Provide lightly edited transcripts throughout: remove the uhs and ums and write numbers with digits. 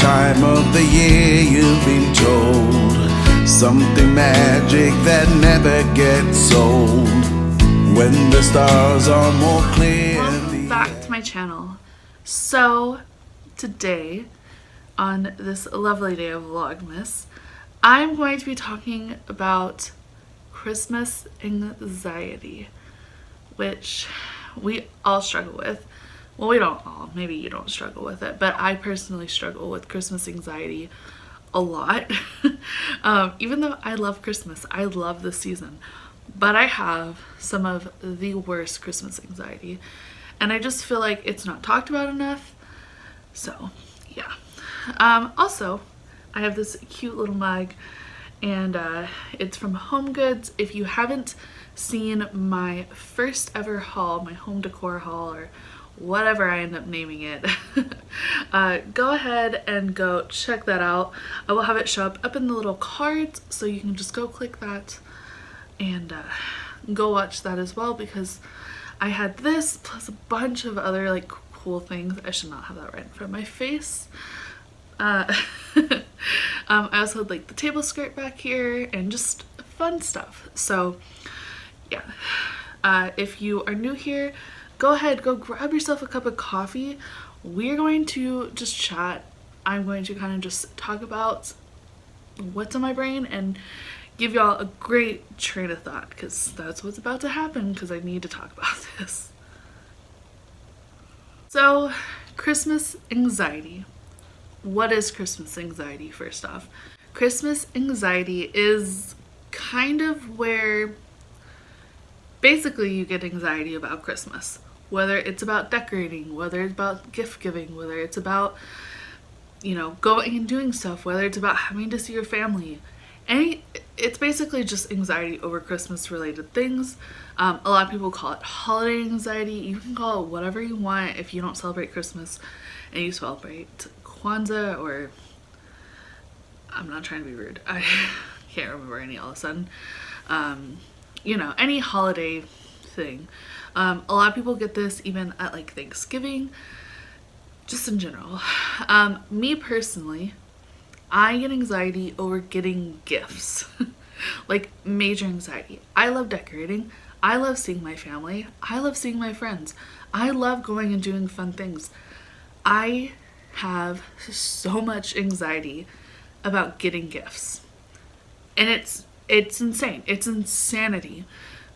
time of the year you've been told, something magic that never gets old, when the stars are more clear. Welcome back to my channel. So today, on this lovely day of Vlogmas, I'm going to be talking about Christmas anxiety, which we all struggle with. Well, we don't all, maybe you don't struggle with it, but I personally struggle with Christmas anxiety a lot. Even though I love Christmas, I love the season, but I have some of the worst Christmas anxiety, and I just feel like it's not talked about enough. So yeah. Also, I have this cute little mug, and it's from Home Goods. If you haven't seen my first ever haul, my home decor haul, or whatever I end up naming it, go ahead and go check that out. I will have it show up in the little cards, so you can just go click that and go watch that as well, because I had this plus a bunch of other like cool things. I should not have that right in front of my face. I also had like the table skirt back here and just fun stuff. So yeah, if you are new here, go ahead, go grab yourself a cup of coffee. We're going to just chat. I'm going to kind of just talk about what's on my brain and give y'all a great train of thought, because that's what's about to happen, because I need to talk about this. So, Christmas anxiety. What is Christmas anxiety, first off? Christmas anxiety is kind of where basically you get anxiety about Christmas. Whether it's about decorating, whether it's about gift giving, whether it's about, you know, going and doing stuff, whether it's about having to see your family. It's basically just anxiety over Christmas related things. A lot of people call it holiday anxiety. You can call it whatever you want if you don't celebrate Christmas and you celebrate Kwanzaa, or I'm not trying to be rude, I can't remember any all of a sudden. You know, any holiday thing. A lot of people get this even at like Thanksgiving, just in general. Me personally, I get anxiety over getting gifts. Like major anxiety. I love decorating. I love seeing my family. I love seeing my friends. I love going and doing fun things. I have so much anxiety about getting gifts. And it's insane. It's insanity.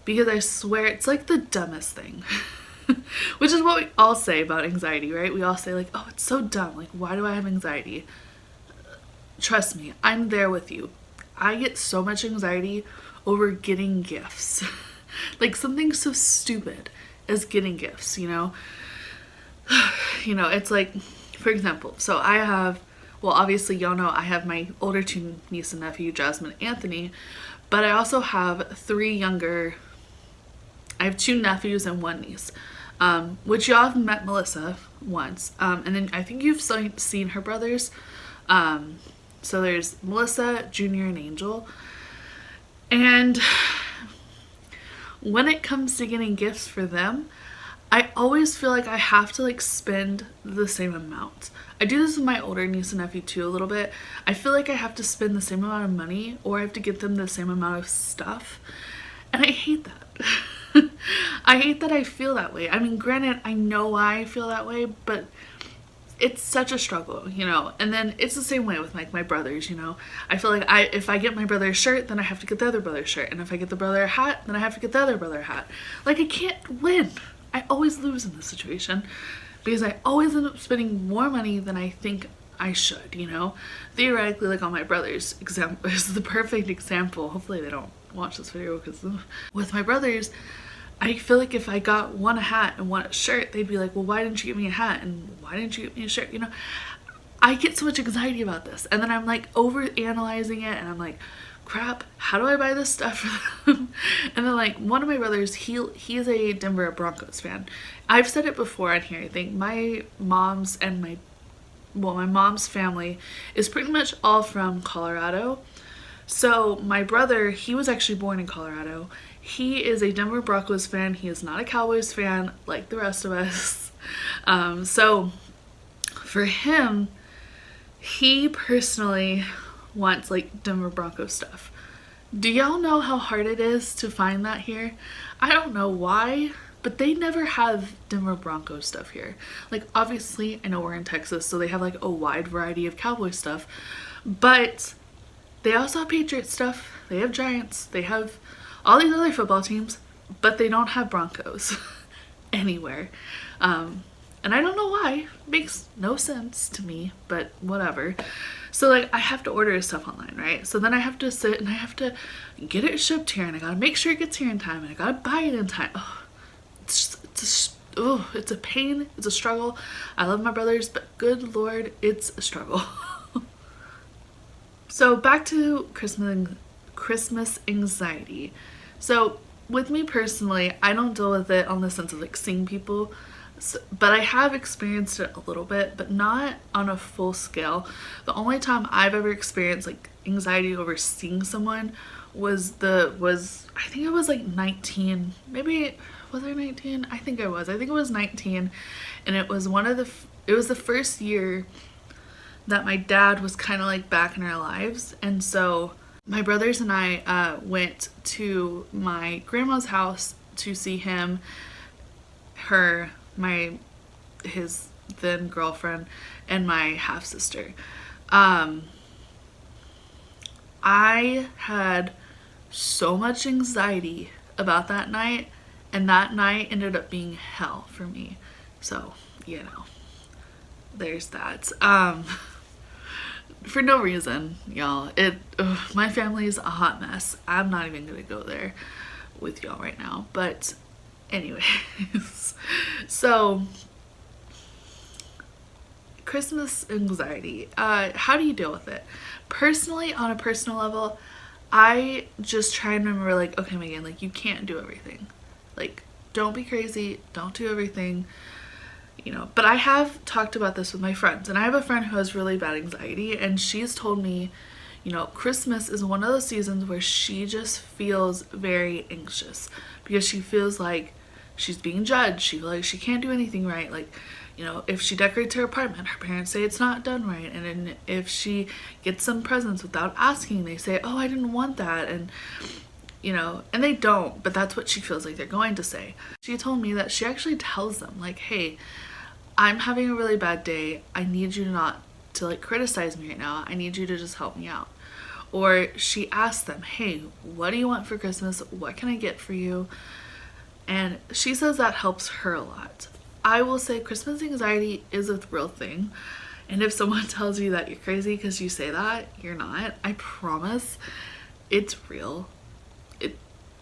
Because I swear it's like the dumbest thing. Which is what we all say about anxiety, right? We all say like, oh, it's so dumb. Like, why do I have anxiety? Trust me, I'm there with you. I get so much anxiety over getting gifts. Like something so stupid as getting gifts, you know? You know, it's like, for example, so I have, well, obviously y'all know I have my older two niece and nephew, Jasmine and Anthony, but I also have I have two nephews and one niece, which y'all have met Melissa once, and then I think you've seen her brothers. So there's Melissa, Junior, and Angel. And when it comes to getting gifts for them, I always feel like I have to like spend the same amount. I do this with my older niece and nephew too a little bit. I feel like I have to spend the same amount of money, or I have to get them the same amount of stuff. And I hate that. I hate that I feel that way. I mean, granted, I know why I feel that way, but it's such a struggle, you know. And then it's the same way with like my brothers, you know. I feel like if I get my brother a shirt, then I have to get the other brother a shirt. And if I get the brother a hat, then I have to get the other brother a hat. Like, I can't win. I always lose in this situation because I always end up spending more money than I think I should, you know. Theoretically, like on my brother's example is the perfect example. Hopefully they don't watch this video, because with my brothers, I feel like if I got one a hat and one a shirt, they'd be like, well, why didn't you get me a hat? And why didn't you get me a shirt? You know, I get so much anxiety about this. And then I'm like over analyzing it, and I'm like, crap, how do I buy this stuff for them? And then like one of my brothers, he's a Denver Broncos fan. I've said it before on here. I think my mom's family is pretty much all from Colorado. So my brother, he was actually born in Colorado. He is a Denver Broncos fan. He is not a Cowboys fan like the rest of us. So for him, he personally wants like Denver Broncos stuff. Do y'all know how hard it is to find that here? I don't know why, but they never have Denver Broncos stuff here. Like, obviously, I know we're in Texas, so they have like a wide variety of Cowboy stuff, but they also have Patriot stuff, they have Giants, they have all these other football teams, but they don't have Broncos anywhere. And I don't know why. It makes no sense to me, but whatever. So like I have to order stuff online, right? So then I have to sit and I have to get it shipped here, and I gotta make sure it gets here in time, and I gotta buy it in time. Oh, it's a pain. It's a struggle. I love my brothers, but good Lord, it's a struggle. So back to Christmas anxiety. So with me personally, I don't deal with it on the sense of like seeing people, but I have experienced it a little bit, but not on a full scale. The only time I've ever experienced like anxiety over seeing someone was I think I was like 19, maybe. Was I 19? I think I was. I think it was 19, and it was it was the first year that my dad was kind of like back in our lives, and so my brothers and I went to my grandma's house to see him, his then girlfriend, and my half sister. I had so much anxiety about that night, and that night ended up being hell for me. So, you know, there's that. For no reason, y'all. My family is a hot mess. I'm not even gonna go there with y'all right now. But anyways, so Christmas anxiety. How do you deal with it? Personally, on a personal level, I just try and remember, like, okay, Megan, like, you can't do everything. Like, don't be crazy. Don't do everything. You know, but I have talked about this with my friends, and I have a friend who has really bad anxiety, and she's told me, you know, Christmas is one of those seasons where she just feels very anxious because she feels like she's being judged. She feels like she can't do anything right. Like, you know, if she decorates her apartment, her parents say it's not done right, and then if she gets some presents without asking, they say, oh, I didn't want that, and you know, and they don't, but that's what she feels like they're going to say. She told me that she actually tells them, like, hey, I'm having a really bad day. I need you not to like criticize me right now. I need you to just help me out. Or she asks them, hey, what do you want for Christmas? What can I get for you? And she says that helps her a lot. I will say Christmas anxiety is a real thing. And if someone tells you that you're crazy because you say that, you're not. I promise it's real.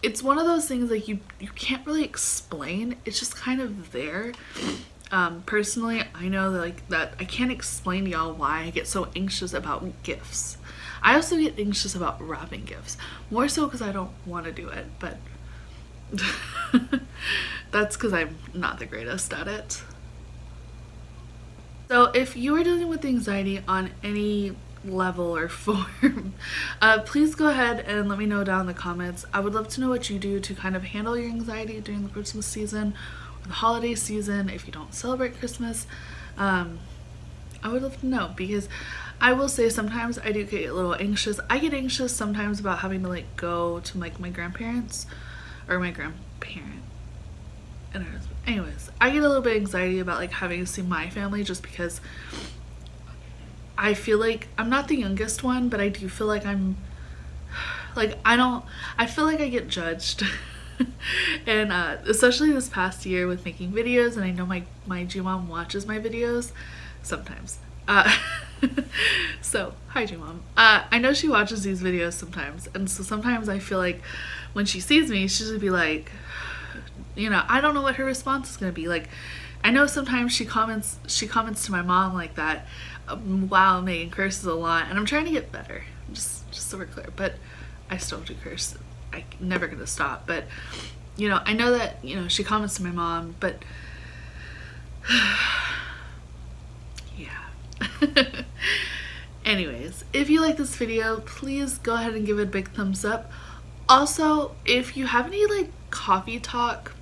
It's one of those things like you can't really explain. It's just kind of there. Personally, I know that I can't explain to y'all why I get so anxious about gifts. I also get anxious about wrapping gifts, more so because I don't want to do it, but that's because I'm not the greatest at it. So if you are dealing with anxiety on any level or form, please go ahead and let me know down in the comments. I would love to know what you do to kind of handle your anxiety during the Christmas season or the holiday season if you don't celebrate Christmas. I would love to know, because I will say sometimes I do get a little anxious. I get anxious sometimes about having to like go to like my grandparents or my grandparent and her husband. Anyways, I get a little bit anxiety about like having to see my family, just because I feel like I'm not the youngest one, but I do feel like I'm like, I feel like I get judged. And especially this past year with making videos, and I know my G-mom watches my videos sometimes. So hi G-mom. I know she watches these videos sometimes, and so sometimes I feel like when she sees me, she's gonna be like, you know, I don't know what her response is gonna be. Like, I know sometimes she comments to my mom like that, wow, Megan curses a lot, and I'm trying to get better, just so we're clear, but I still do curse. I'm never gonna stop. But you know, I know that, you know, she comments to my mom, but yeah. Anyways, if you like this video, please go ahead and give it a big thumbs up. Also, if you have any like coffee talk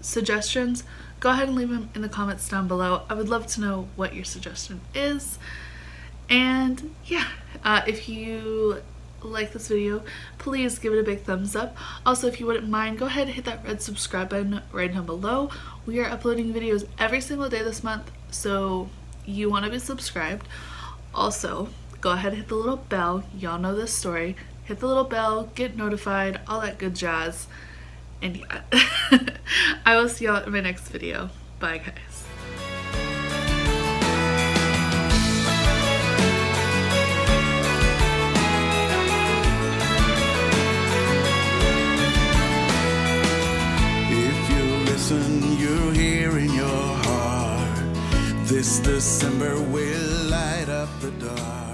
suggestions, go ahead and leave them in the comments down below. I would love to know what your suggestion is. And yeah, if you like this video, please give it a big thumbs up. Also, if you wouldn't mind, go ahead and hit that red subscribe button right down below. We are uploading videos every single day this month, so you want to be subscribed. Also, go ahead and hit the little bell. Y'all know this story. Hit the little bell, get notified, all that good jazz. And yeah, I will see y'all in my next video. Bye, guys. Listen, you're here in your heart. This December will light up the dark.